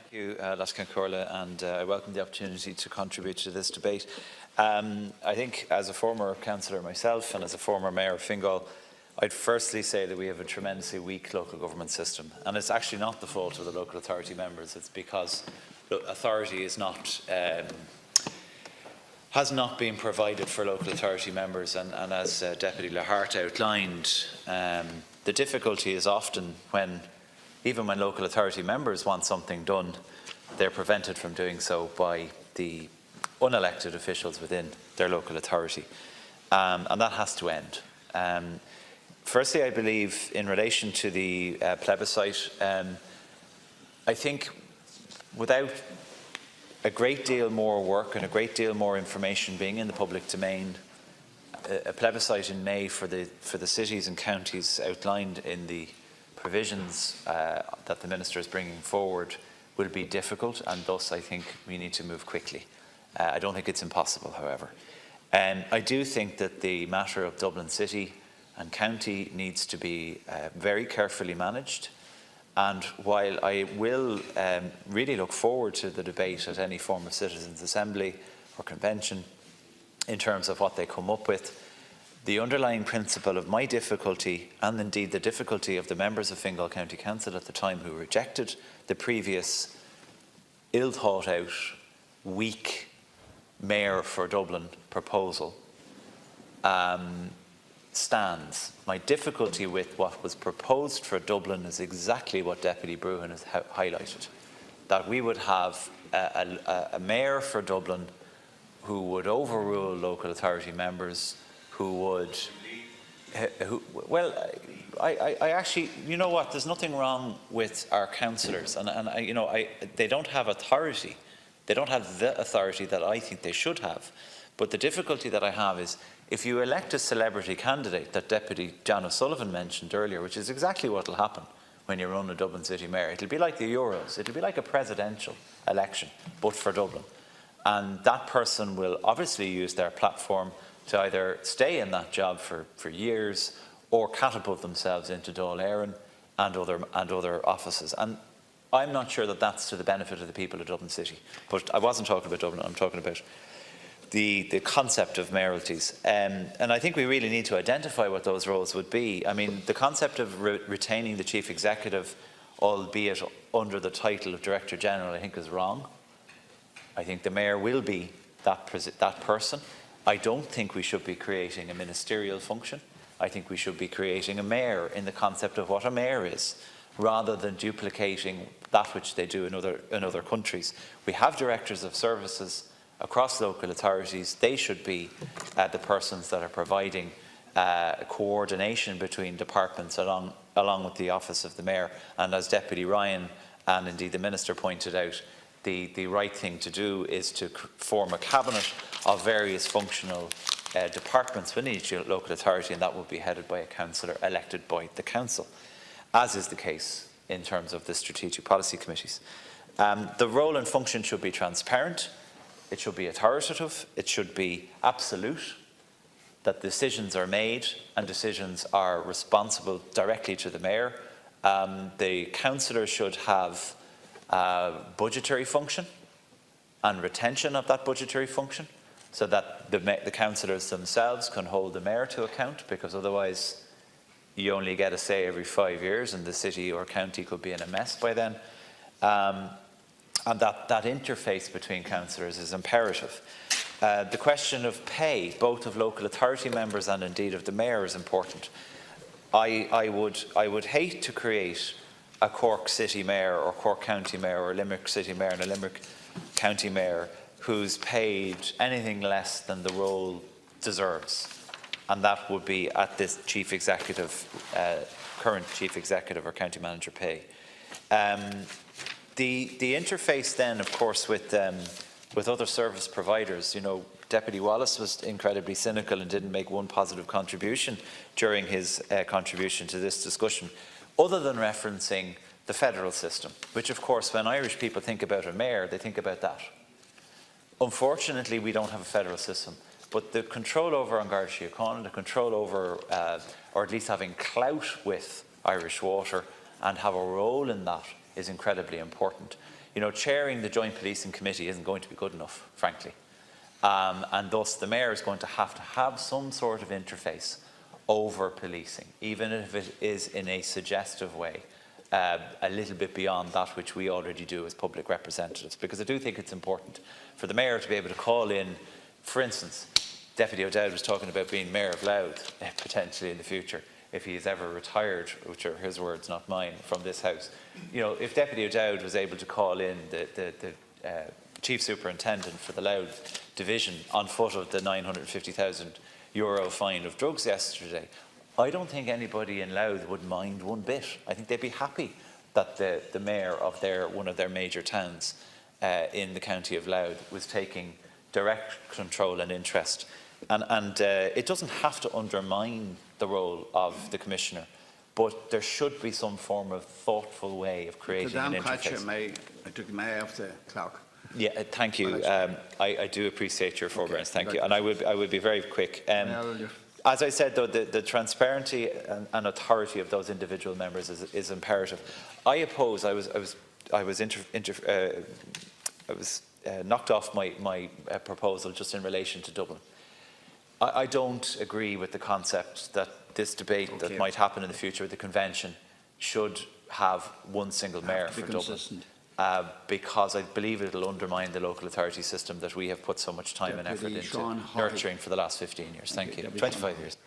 Thank you, Lascan Corla, and I welcome the opportunity to contribute to this debate. I think as a former councillor myself and as a former mayor of Fingal, I'd firstly say that we have a tremendously weak local government system, and it's actually not the fault of the local authority members. It's because authority is not has not been provided for local authority members, and as Deputy Lahart outlined, the difficulty is often even when local authority members want something done, they're prevented from doing so by the unelected officials within their local authority, and that has to end. Firstly, I believe in relation to the plebiscite, I think without a great deal more work and a great deal more information being in the public domain, a plebiscite in May for the cities and counties outlined in the provisions that the Minister is bringing forward will be difficult, and thus I think we need to move quickly. I don't think it's impossible, however. I do think that the matter of Dublin City and County needs to be very carefully managed, and while I will really look forward to the debate at any form of Citizens' Assembly or Convention in terms of what they come up with, the underlying principle of my difficulty, and indeed the difficulty of the members of Fingal County Council at the time who rejected the previous ill-thought-out, weak Mayor for Dublin proposal, stands. My difficulty with what was proposed for Dublin is exactly what Deputy Brewin has highlighted, that we would have a Mayor for Dublin who would overrule local authority members, who would, I actually, you know what, there's nothing wrong with our councillors, they don't have authority. They don't have the authority that I think they should have. But the difficulty that I have is, if you elect a celebrity candidate that Deputy Jan O'Sullivan mentioned earlier, which is exactly what will happen when you run a Dublin City Mayor, it'll be like the Euros, it'll be like a presidential election, but for Dublin. And that person will obviously use their platform to either stay in that job for years or catapult themselves into Dáil Éireann and other offices. And I'm not sure that that's to the benefit of the people of Dublin City. But I wasn't talking about Dublin, I'm talking about the concept of mayoralties. And I think we really need to identify what those roles would be. I mean, the concept of retaining the Chief Executive, albeit under the title of Director General, I think is wrong. I think the Mayor will be that person. I don't think we should be creating a ministerial function. I think we should be creating a Mayor in the concept of what a Mayor is, rather than duplicating that which they do in other countries. We have directors of services across local authorities. They should be the persons that are providing coordination between departments along with the office of the Mayor. And as Deputy Ryan and indeed the Minister pointed out, the right thing to do is to form a cabinet of various functional departments within each local authority, and that will be headed by a councillor elected by the council, as is the case in terms of the strategic policy committees. The role and function should be transparent, it should be authoritative, it should be absolute, that decisions are made and decisions are responsible directly to the Mayor. The councillor should have budgetary function and retention of that budgetary function, so that the councillors themselves can hold the Mayor to account, because otherwise you only get a say every 5 years and the city or county could be in a mess by then. And that interface between councillors is imperative. The question of pay, both of local authority members and indeed of the Mayor, is important. I would hate to create a Cork City Mayor or Cork County Mayor or a Limerick City Mayor and a Limerick County Mayor who's paid anything less than the role deserves. And that would be at this Chief Executive, current Chief Executive or County Manager pay. The interface then, of course, with other service providers, Deputy Wallace was incredibly cynical and didn't make one positive contribution during his contribution to this discussion, other than referencing the federal system, which of course when Irish people think about a mayor, they think about that. Unfortunately, we don't have a federal system, but the control over An Garda Síochána, the control over, or at least having clout with Irish Water and have a role in that is incredibly important. You know, chairing the Joint Policing Committee isn't going to be good enough, frankly. And thus the Mayor is going to have some sort of interface over policing, even if it is in a suggestive way, a little bit beyond that which we already do as public representatives, because I do think it's important for the Mayor to be able to call in, for instance, Deputy O'Dowd was talking about being Mayor of Louth, potentially in the future, if he is ever retired, which are his words, not mine, from this House. You know, if Deputy O'Dowd was able to call in the Chief Superintendent for the Louth Division on foot of the €950,000 fine of drugs yesterday, I don't think anybody in Louth would mind one bit. I think they'd be happy that the Mayor of one of their major towns in the county of Louth was taking direct control and interest. And it doesn't have to undermine the role of the Commissioner, but there should be some form of thoughtful way of creating an interface. I took my off the clock. Yeah, thank you. I do appreciate your forbearance. Thank you. And I would be very quick. As I said, though, the transparency and authority of those individual members is imperative. I oppose. I was knocked off my proposal just in relation to Dublin. I don't agree with the concept that this debate that might happen in the future with the convention should have one single mayor for Dublin. Because I believe it will undermine the local authority system that we have put so much time and effort into nurturing for the last 15 years. Thank you. 25 years.